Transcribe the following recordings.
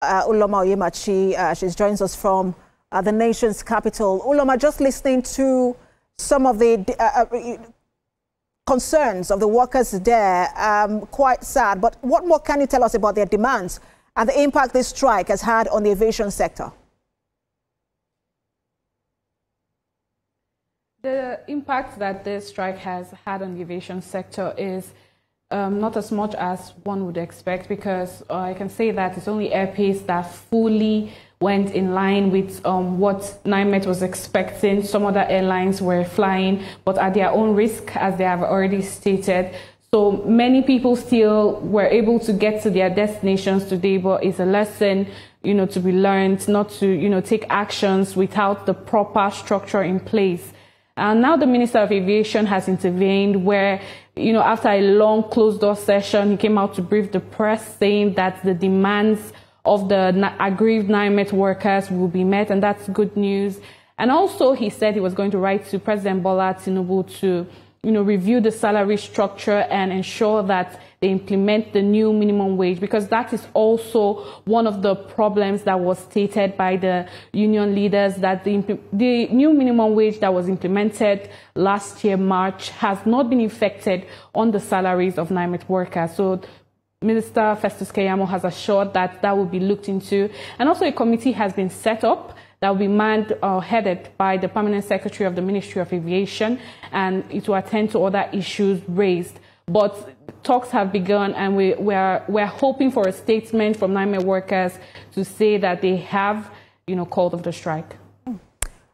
Uloma Onyemachi. She joins us from the nation's capital. Uloma, just listening to some of the concerns of the workers there, quite sad. But what more can you tell us about their demands and the impact this strike has had on the aviation sector? The impact that this strike has had on the aviation sector is not as much as one would expect, because I can say that it's only Airpeace that fully went in line with what NiMet was expecting. Some other airlines were flying, but at their own risk, as they have already stated. So many people still were able to get to their destinations today, but it's a lesson, to be learned, not to, take actions without the proper structure in place. And now the Minister of Aviation has intervened where, after a long closed-door session, he came out to brief the press saying that the demands of the aggrieved NiMet workers will be met, and that's good news. And also he said he was going to write to President Bola Tinubu to, review the salary structure and ensure that they implement the new minimum wage, because that is also one of the problems that was stated by the union leaders, that the new minimum wage that was implemented last year, March, has not been affected on the salaries of NiMet workers. So Minister Festus Keyamo has assured that that will be looked into. And also a committee has been set up that will be manned or headed by the Permanent Secretary of the Ministry of Aviation, and it will attend to other issues raised. But talks have begun, and we're hoping for a statement from NiMet workers to say that they have, called off the strike.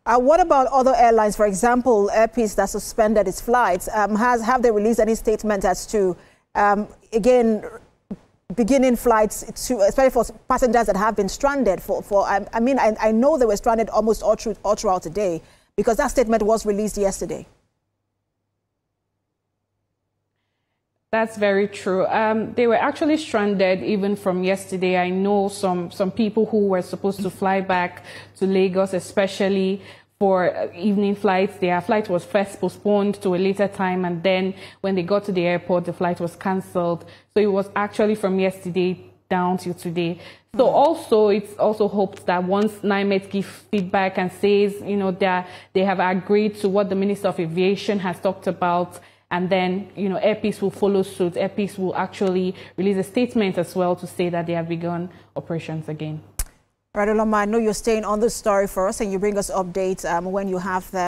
What about other airlines? For example, Airpeace that suspended its flights. Have they released any statement as to, again, beginning flights, especially for passengers that have been stranded? I know they were stranded almost all throughout the day, because that statement was released yesterday. That's very true. They were actually stranded even from yesterday. I know some people who were supposed to fly back to Lagos, especially for evening flights. Their flight was first postponed to a later time, and then when they got to the airport, the flight was cancelled. So it was actually from yesterday down till today. So it's also hoped that once NiMet gives feedback and says, that they have agreed to what the Minister of Aviation has talked about, and then, Airpeace will follow suit. Airpeace will actually release a statement as well to say that they have begun operations again. Right, Uloma, I know you're staying on this story for us, and you bring us updates when you have them.